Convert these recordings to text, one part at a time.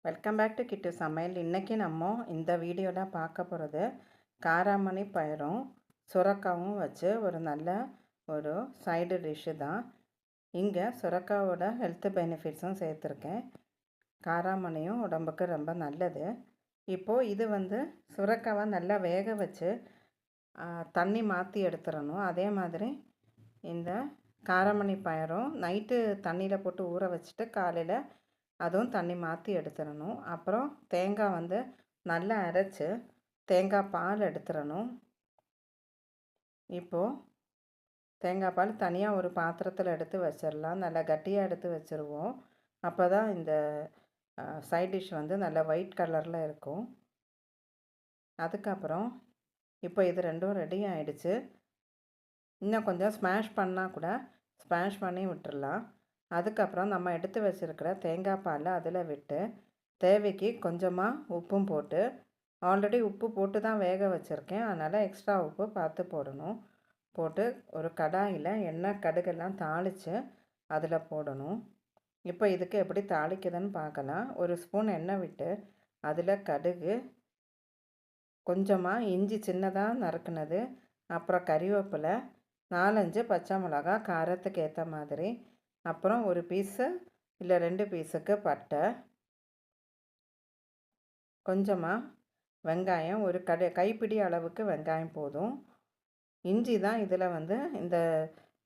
Welcome back to கிட்டு சமையல். இன்றைக்கி நம்ம இந்த வீடியோவில் பார்க்க போகிறது காராமணி பயிரும் சுரக்காவும் வச்சு ஒரு நல்ல ஒரு சைடு டிஷ்ஷு தான். இங்கே சுரக்காவோட ஹெல்த் பெனிஃபிட்ஸும் சேர்த்துருக்கேன். காராமணியும் உடம்புக்கு ரொம்ப நல்லது. இப்போது இது சுரக்காவை நல்லா வேக வச்சு தண்ணி மாற்றி எடுத்துடணும். அதே மாதிரி இந்த காராமணி பயிரும் நைட்டு தண்ணியில் போட்டு ஊற வச்சுட்டு காலையில் அதுவும் தண்ணி மாற்றி எடுத்துடணும். அப்புறம் தேங்காய் நல்லா அரைச்சி தேங்காய் பால் எடுத்துடணும். இப்போது தேங்காய் பால் தனியாக ஒரு பாத்திரத்தில் எடுத்து வச்சிடலாம். நல்லா கட்டியாக எடுத்து வச்சுருவோம். அப்போ தான் இந்த சைட் டிஷ் நல்லா ஒயிட் கலரில் இருக்கும். அதுக்கப்புறம் இப்போ இது ரெண்டும் ரெடி ஆகிடுச்சு. இன்னும் கொஞ்சம் ஸ்மாஷ் பண்ணால் கூட ஸ்மாஷ் பண்ணி விட்டுடலாம். அதுக்கப்புறம் நம்ம எடுத்து வச்சுருக்கிற தேங்காய் பால் அதில் விட்டு தேவைக்கு கொஞ்சமாக உப்பும் போட்டு, ஆல்ரெடி உப்பு போட்டு தான் வேக வச்சுருக்கேன், அதனால் எக்ஸ்ட்ரா உப்பு பார்த்து போடணும். போட்டு ஒரு கடாயில் எண்ணெய் கடுகெல்லாம் தாளித்து அதில் போடணும். இப்போ இதுக்கு எப்படி தாளிக்குதுன்னு பார்க்கலாம். ஒரு ஸ்பூன் எண்ணெய் விட்டு அதில் கடுகு, கொஞ்சமாக இஞ்சி சின்னதாக நறுக்குனது, அப்புறம் கறிவேப்பிலை, 4-5 பச்சை மிளகா காரத்துக்கு ஏற்ற மாதிரி, அப்புறம் ஒரு பீஸு இல்லை 2 பீஸுக்கு பட்டை, கொஞ்சமாக வெங்காயம், ஒரு கைப்பிடி அளவுக்கு வெங்காயம் போதும். இஞ்சி தான் இதில் இந்த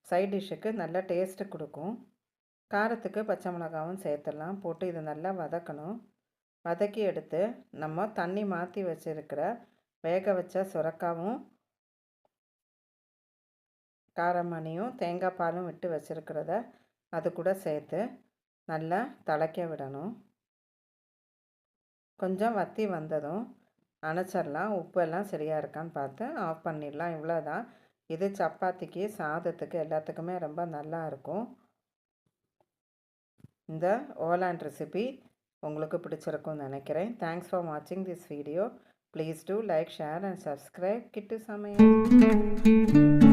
சைட் டிஷ்ஷுக்கு நல்ல டேஸ்ட்டு கொடுக்கும். காரத்துக்கு பச்சை மிளகாவும் சேர்த்துடலாம். போட்டு இதை நல்லா வதக்கணும். வதக்கி எடுத்து நம்ம தண்ணி மாற்றி வச்சுருக்கிற வேக வச்ச சுரக்காவும் காராமணியும் தேங்காய் பாலும் விட்டு வச்சுருக்கிறத அது கூட சேர்த்து நல்லா திளைக்க விடணும். கொஞ்சம் வற்றி வந்ததும் அணைச்சிடலாம். உப்பெல்லாம் சரியாக இருக்கான்னு பார்த்து ஆஃப் பண்ணிடலாம். இவ்வளோதான். இது சப்பாத்திக்கு, சாதத்துக்கு எல்லாத்துக்குமே ரொம்ப நல்லா இருக்கும். இந்த ஓலாண்ட் ரெசிபி உங்களுக்கு பிடிச்சிருக்கும்னு நினைக்கிறேன். தேங்க்ஸ் ஃபார் வாட்சிங் this video. Please do like, share and subscribe Kittu சமையல்.